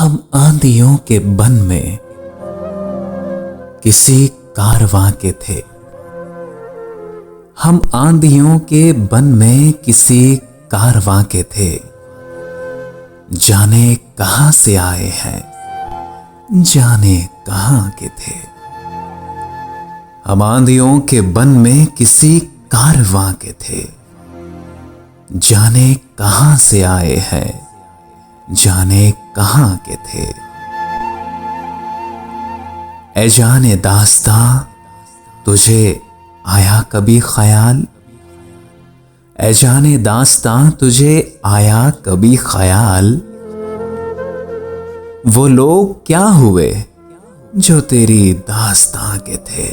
हम आंधियों के बन में किसी कारवां के थे। हम आंधियों के बन में किसी कारवां के थे। जाने कहां से आए हैं, जाने कहां के थे। हम आंधियों के बन में किसी कारवां के थे। जाने कहां से आए हैं, जाने कहां के थे। ऐ जाने दास्तां तुझे आया कभी ख्याल, ऐ जाने दास्तां तुझे आया कभी ख्याल। वो लोग क्या हुए जो तेरी दास्तां के थे।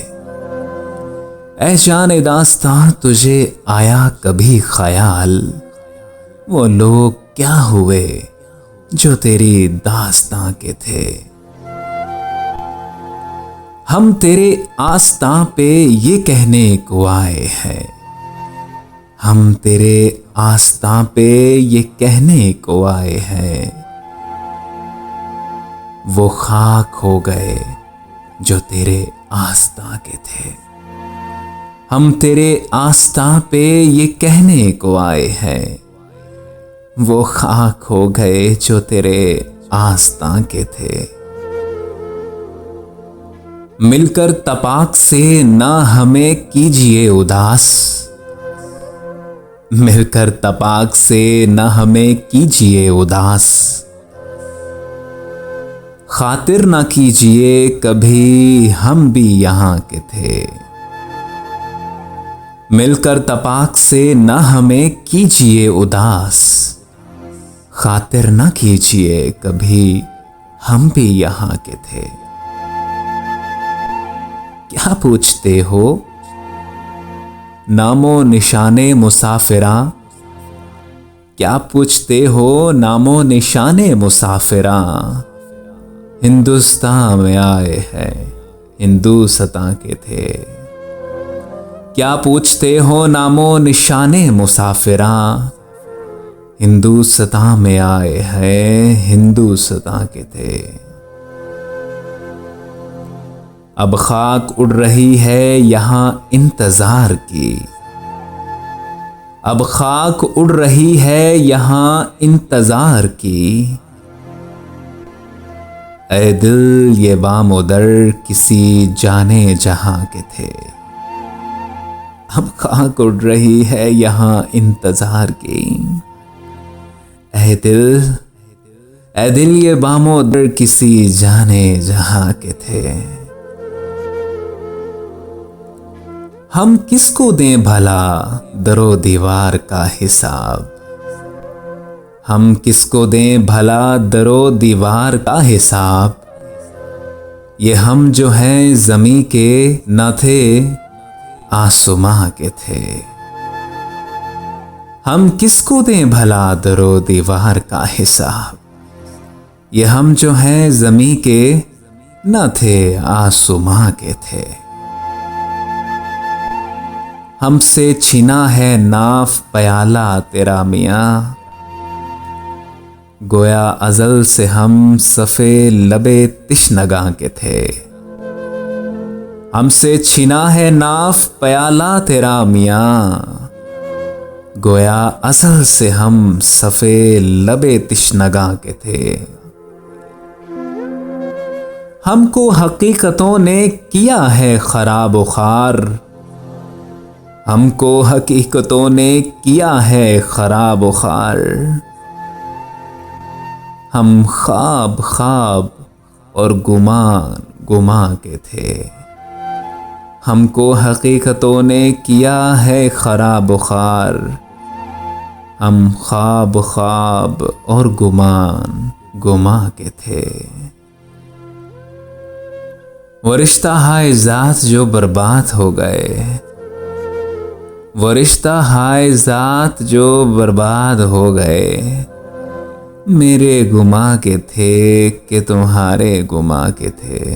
ऐ जाने दास्तां तुझे आया कभी ख्याल। वो लोग क्या हुए जो तेरी दास्तां के थे। हम तेरे आस्तां पे ये कहने को आए हैं, हम तेरे आस्तां पे ये कहने को आए हैं। वो खाक हो गए जो तेरे आस्तां के थे। हम तेरे आस्तां पे ये कहने को आए हैं। वो खाक हो गए जो तेरे आस्तां के थे। मिलकर तपाक से ना हमें कीजिए उदास, मिलकर तपाक से ना हमें कीजिए उदास। खातिर ना कीजिए कभी हम भी यहां के थे। मिलकर तपाक से ना हमें कीजिए उदास। खातिर ना कीजिए कभी हम भी यहां के थे। क्या पूछते हो नामो निशाने मुसाफिरा, क्या पूछते हो नामो निशाने मुसाफिरा। हिंदुस्तान में आए हैं हिंदुस्तान के थे। क्या पूछते हो नामो निशाने मुसाफिरा। हिंदुस्तान में आए हैं हिंदुस्तान के थे। अब खाक उड़ रही है यहां इंतजार की, अब खाक उड़ रही है यहां इंतजार की। ऐ दिल ये बामोदर किसी जाने जहां के थे। अब खाक उड़ रही है यहां इंतजार की। ऐ दिल ये बामोदर किसी जाने जहां के थे। हम किसको दें भला दरो दीवार का हिसाब, हम किसको दें भला दरो दीवार का हिसाब। ये हम जो हैं जमी के न थे आसमां के थे। हम किसको दें भला दरो दीवार का हिसाब। ये हम जो हैं जमी के न थे आसमां के थे। हमसे छीना है नाफ प्याला तेरा मियाँ, गोया अजल से हम सफ़े लबे तिश्नगा के थे। हमसे छीना है नाफ प्याला तेरा मियाँ, गोया अजल से हम सफ़े लबे तिश्नगा के थे। हमको हकीकतों ने किया है खराब व खार, हमको हकीकतों ने किया है खराब व खार। हम ख्वाब ख्वाब और गुमान गुमा के थे। हमको हकीकतों ने किया है खराब व खार। हम ख्वाब ख्वाब और गुमान गुमा के थे। वो रिश्ता हाय ज़ात जो बर्बाद हो गए, वो रिश्ता हाय ज़ात जो बर्बाद हो गए। मेरे गुमा के थे कि तुम्हारे गुमा के थे।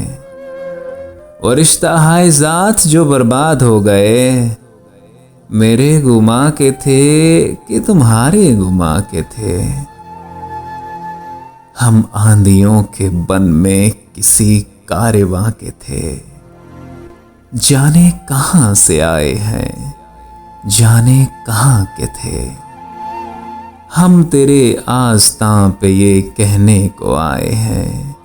वो रिश्ता हाय ज़ात जो बर्बाद हो गए। मेरे गुमा के थे कि तुम्हारे गुमा के थे। हम आंधियों के बन में किसी कारवां के थे। जाने कहां से आए हैं, जाने कहां के थे। हम तेरे आस्तां पे ये कहने को आए हैं,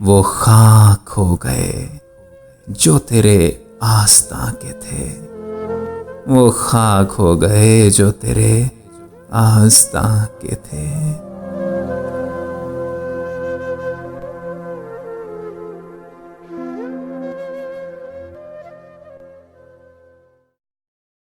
वो खाक हो गए जो तेरे आस्तां के थे। वो खाक हो गए जो तेरे आस्तां के थे।